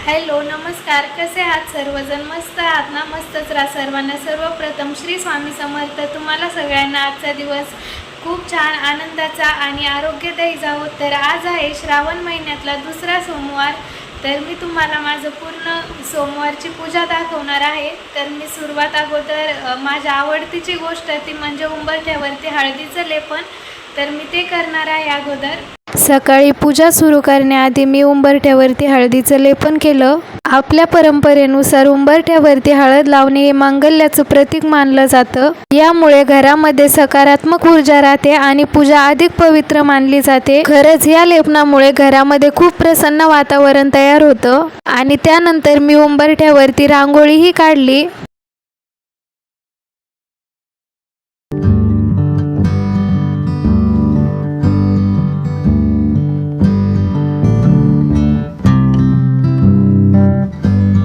Hello नमस्कार, कसे आहात सर्वजण? मस्त आहात ना? मस्तच राहा सर्वांना. सर्वप्रथम श्री स्वामी समर्थ. तुम्हाला सगळ्यांना आजचा दिवस खूप छान आनंदाचा आणि आरोग्यदायी जावो. तर आज आहे श्रावण महिन्यातला दुसरा सोमवार. तर मी तुम्हाला माझं पूर्ण सोमवारची पूजा दाखवणार आहे. तर मी सुरुवात अगोदर माझ्या आवडतीची गोष्ट ती म्हणजे उंबरठ्यावरती हळदीचं लेपन. तर मी ते करणार आहे अगोदर. सकाळी पूजा सुरू करण्याआधी मी उंबरठ्यावरती हळदीचं लेपन केलं. आपल्या परंपरेनुसार उंबरठ्यावरती हळद लावणे हे मांगल्याचं प्रतीक मानलं जातं. यामुळे घरामध्ये सकारात्मक ऊर्जा राहते आणि पूजा अधिक पवित्र मानली जाते. खरंच या लेपनामुळे घरामध्ये खूप प्रसन्न वातावरण तयार होतं. आणि त्यानंतर मी उंबरठ्यावरती रांगोळीही काढली.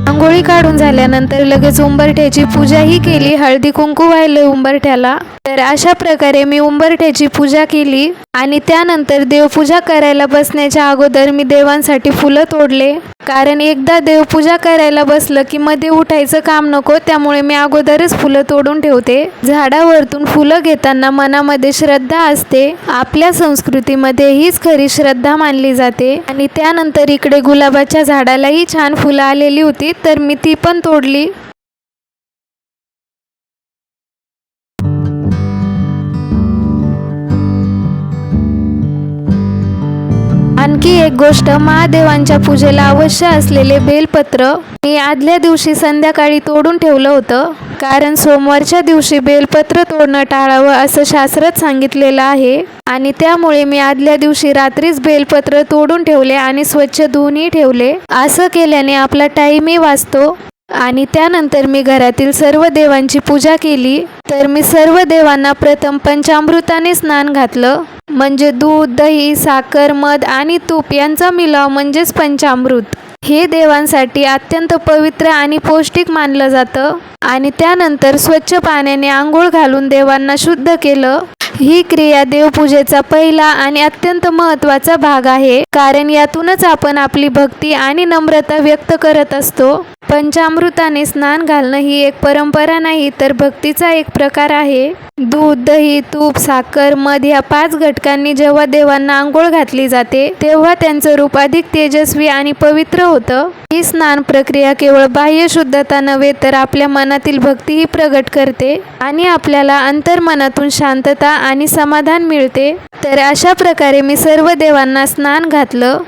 रांगोळी काढून झाल्यानंतर लगेच उंबरठ्याची पूजाही केली. हळदी कुंकू वाहिलं उंबरठ्याला. तर अशा प्रकारे मी उंबरठ्याची पूजा केली. आणि त्यानंतर देवपूजा करायला बसण्याच्या अगोदर मी देवांसाठी फुलं तोडले. कारण एकदा देवपूजा करायला बसलं की मध्ये उठायचं काम नको, त्यामुळे मी अगोदरच फुलं तोडून ठेवते. झाडावरतून फुलं घेताना मनामध्ये श्रद्धा असते. आपल्या संस्कृतीमध्ये हीच खरी श्रद्धा मानली जाते. आणि त्यानंतर इकडे गुलाबाच्या झाडालाही छान फुलं आलेली होती, तर मी ती पण तोडली. आणखी एक गोष्ट, महादेवांच्या पूजेला अवश्य असलेले बेलपत्र मी आदल्या दिवशी संध्याकाळी तोडून ठेवलं होतं. कारण सोमवारच्या दिवशी बेलपत्र तोडणं टाळावं असं शास्त्रात सांगितलेलं आहे. आणि त्यामुळे मी आदल्या दिवशी रात्रीच बेलपत्र तोडून ठेवले आणि स्वच्छ धुवूनही ठेवले. असं केल्याने आपला टाईमही वाचतो. आणि त्यानंतर मी घरातील सर्व देवांची पूजा केली. तर मी सर्व देवांना प्रथम पंचामृताने स्नान घातलं. म्हणजे दूध, दही, साखर, मध आणि तूप यांचा मिलाव म्हणजेच पंचामृत. हे देवांसाठी अत्यंत पवित्र आणि पौष्टिक मानलं जातं. आणि त्यानंतर स्वच्छ पाण्याने आंघोळ घालून देवांना शुद्ध केलं. ही क्रिया देवपूजेचा पहिला आणि अत्यंत महत्त्वाचा भाग आहे. कारण यातूनच आपण आपली भक्ती आणि नम्रता व्यक्त करत असतो. पंचामृताने स्नान घालणं ही एक परंपरा नाही, तर भक्तीचा एक प्रकार आहे. दूध, दही, तूप, साखर, मध या 5 घटकांनी जेव्हा देवांना आंघोळ घातली जाते तेव्हा त्यांचं रूप अधिक तेजस्वी आणि पवित्र होतं. ही स्नान प्रक्रिया केवळ बाह्य शुद्धता नव्हे, तर आपल्या मनातील भक्तीही प्रगट करते आणि आपल्याला अंतर्मनातून शांतता आणि समाधान मिळते. तर अशा प्रकारे मी सर्व देवांना स्नान घातलं.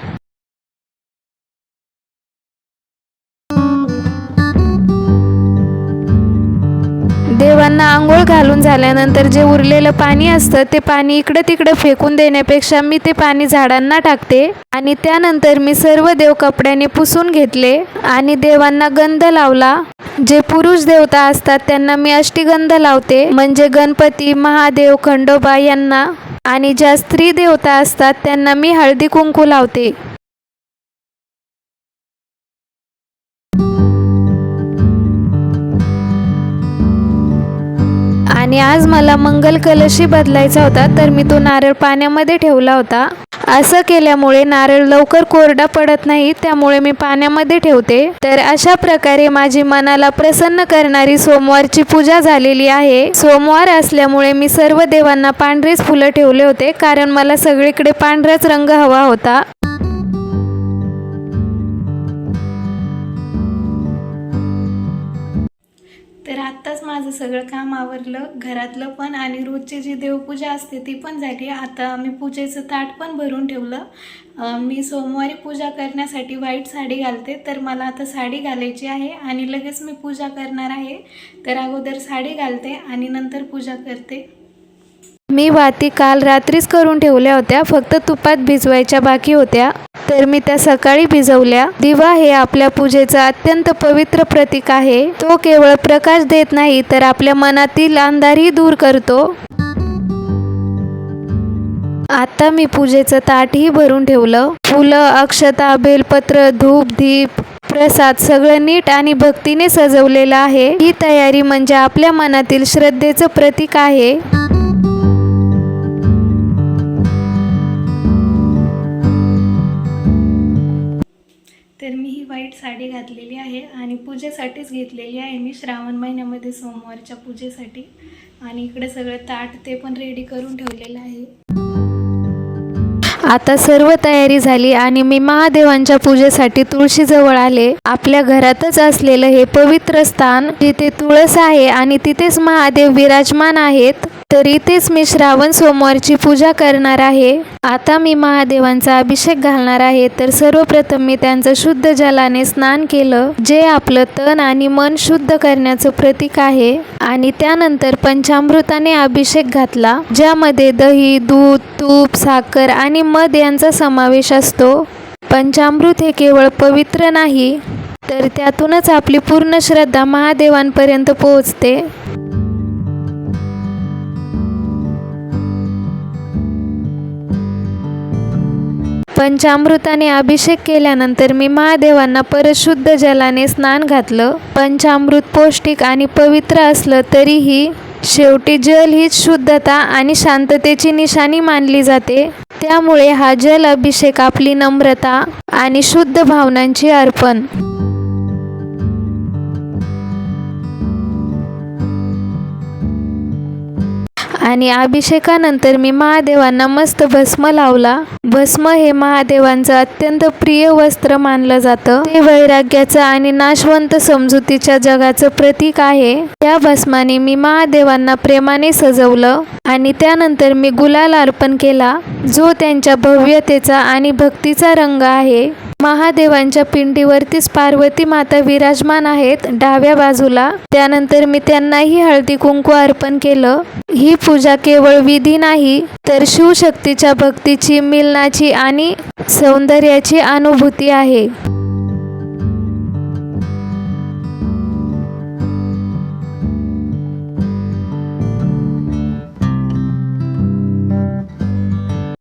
देवांना आंघोळ घालून झाल्यानंतर जे उरलेलं पाणी असतं ते पाणी इकडे तिकडे फेकून देण्यापेक्षा मी ते पाणी झाडांना टाकते. आणि त्यानंतर मी सर्व देव कपड्याने पुसून घेतले आणि देवांना गंध लावला. जे पुरुष देवता असतात त्यांना मी अष्टगंध लावते, म्हणजे गणपती, महादेव, खंडोबा यांना. आणि ज्या स्त्री देवता असतात त्यांना मी हळदी कुंकू लावते. आणि आज मला मंगल कलशही बदलायचा होता, तर मी तो नारळ पाण्यामध्ये ठेवला होता. असं केल्यामुळे नारळ लवकर कोरडा पडत नाही, त्यामुळे मी पाण्यामध्ये ठेवते. तर अशा प्रकारे माझी मनाला प्रसन्न करणारी सोमवारची पूजा झालेली आहे. सोमवार असल्यामुळे मी सर्व देवांना पांढरेच फुलं ठेवले होते, कारण मला सगळीकडे पांढराच रंग हवा होता. तर आत्ताच माझं सगळं काम आवरलं, घरातलं पण आणि रोजची जी देवपूजा असते ती पण झाली. आता मी पूजेचं ताट पण भरून ठेवलं. मी सोमवारी पूजा करण्यासाठी व्हाईट साडी घालते, तर मला आता साडी घालायची आहे आणि लगेच मी पूजा करणार आहे. तर अगोदर साडी घालते आणि नंतर पूजा करते. मी वाती काल रात्रीच करून ठेवल्या होत्या, फक्त तुपात भिजवायच्या बाकी होत्या, तर मी त्या सकाळी भिजवल्या. दिवा हे आपल्या पूजेचं अत्यंत पवित्र प्रतीक आहे. तो केवळ प्रकाश देत नाही, तर आपल्या मनातील अंधारही दूर करतो. आता मी पूजेचं ताटही भरून ठेवलं. फुलं, अक्षता, बेलपत्र, धूप, दीप, प्रसाद सगळं नीट आणि भक्तीने सजवलेलं आहे. ही तयारी म्हणजे आपल्या मनातील श्रद्धेचं प्रतीक आहे. तर मी ही व्हाईट व्हाईट साडी घातलेली आहे आणि पूजेसाठीच घेतलेली आहे मी श्रावण महिन्यामध्ये सोमवारच्या पूजेसाठी. आणि इकडे सगळं ताट ते पण रेडी करून ठेवलेलं आहे. आता सर्व तयारी झाली आणि मी महादेवांच्या पूजेसाठी तुळशीजवळ आले. आपल्या घरातच असलेलं हे पवित्र स्थान, जिथे तुळस आहे आणि तिथेच महादेव विराजमान आहेत, तर इथेच मी श्रावण सोमवारची पूजा करणार आहे. आता मी महादेवांचा अभिषेक घालणार आहे. तर सर्वप्रथम मी त्यांचं शुद्ध जलाने स्नान केलं, जे आपलं तन आणि मन शुद्ध करण्याचं प्रतीक आहे. आणि त्यानंतर पंचामृताने अभिषेक घातला, ज्यामध्ये दही, दूध, तूप, साखर आणि मध यांचा समावेश असतो. पंचामृत हे केवळ पवित्र नाही, तर त्यातूनच आपली पूर्ण श्रद्धा महादेवांपर्यंत पोहोचते. पंचामृताने अभिषेक केल्यानंतर मी महादेवांना परत शुद्ध जलाने स्नान घातलं. पंचामृत पौष्टिक आणि पवित्र असलं तरीही शेवटी जल हीच शुद्धता आणि शांततेची निशाणी मानली जाते. त्यामुळे हा जल अभिषेक आपली नम्रता आणि शुद्ध भावनांची अर्पण. आणि अभिषेकानंतर मी महादेवांना मस्त भस्म लावला. भस्म हे महादेवांचं अत्यंत प्रिय वस्त्र मानलं जातं. ते वैराग्याचं आणि नाशवंत समजुतीच्या जगाचं प्रतीक आहे. या भस्माने मी महादेवांना प्रेमाने सजवलं आणि त्यानंतर मी गुलाल अर्पण केला, जो त्यांच्या भव्यतेचा आणि भक्तीचा रंग आहे. महादेवांच्या पिंडीवरतीच पार्वती माता विराजमान आहेत डाव्या बाजूला. त्यानंतर मी त्यांनाही हळदी कुंकू अर्पण केलं. ही पूजा केवळ विधी नाही, तर शिवशक्तीच्या भक्तीची, मिलनाची आणि सौंदर्याची अनुभूती आहे.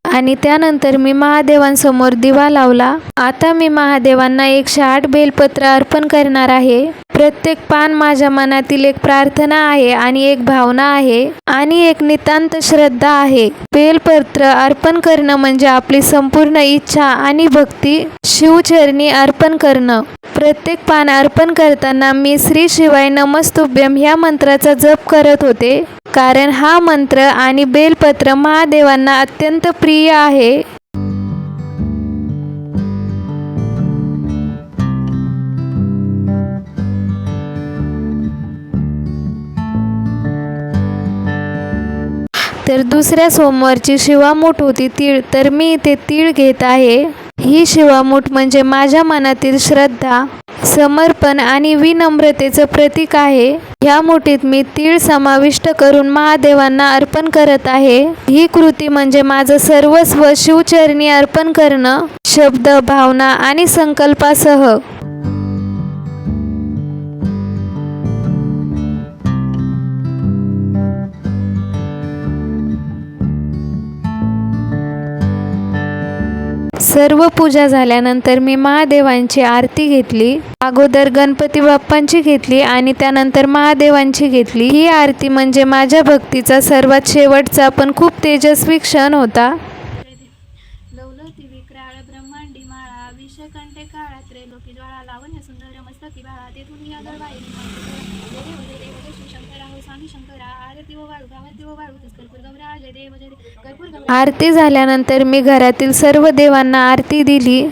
आणि त्यानंतर मी महादेवांसमोर दिवा लावला. आता मी महादेवांना 108 बेलपत्र अर्पण करणार आहे. प्रत्येक पान माझ्या मनातील एक प्रार्थना आहे आणि एक भावना आहे आणि एक नितांत श्रद्धा आहे. बेलपत्र अर्पण करणं म्हणजे आपली संपूर्ण इच्छा आणि भक्ती शिवचरणी अर्पण करणं. प्रत्येक पान अर्पण करताना मी श्री शिवाय नमस्तुभ्यम ह्या मंत्राचा जप करत होते, कारण हा मंत्र आणि बेलपत्र महादेवांना अत्यंत प्रिय आहे. तर दुसऱ्या सोमवारची शिवामूठ होती तीळ, तर मी इथे तीळ घेत आहे. ही शिवामूठ म्हणजे माझ्या मनातील श्रद्धा, समर्पण आणि विनम्रतेचं प्रतीक आहे. ह्या मुठीत मी तीळ समाविष्ट करून महादेवांना अर्पण करत आहे. ही कृती म्हणजे माझं सर्वस्व शिवचरणी अर्पण करणं, शब्द, भावना आणि संकल्पासह. सर्व पूजा झाल्यानंतर मी महादेवांची आरती घेतली. अगोदर गणपती बाप्पांची घेतली आणि त्यानंतर महादेवांची घेतली. ही आरती म्हणजे माझ्या भक्तीचा सर्वात शेवटचा पण खूप तेजस्वी क्षण होता. विक्राळ ब्रह्मांडी माळा विषकंठे काळा त्रैलोकी ज्वाळा लावण्य सुंदर मस्तकी बाळा तेथून या दरबारी आरती झाल्यानंतर मी घरातील सर्व देवांना आरती दिली.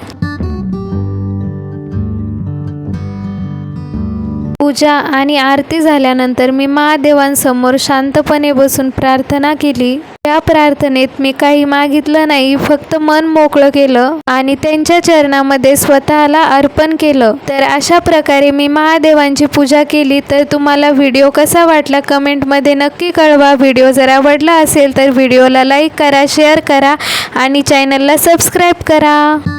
पूजा आणि आरती झाल्यानंतर मी महादेवांसमोर शांतपणे बसून प्रार्थना केली. त्या प्रार्थनेत मी काही मागितलं नाही, फक्त मन मोकळं केलं आणि त्यांच्या चरणामध्ये स्वतःला अर्पण केलं. तर अशा प्रकारे मी महादेवांची पूजा केली. तर तुम्हाला व्हिडिओ कसा वाटला कमेंटमध्ये नक्की कळवा. व्हिडिओ जर आवडला असेल तर व्हिडिओला लाईक करा, शेअर करा आणि चॅनलला सबस्क्राईब करा.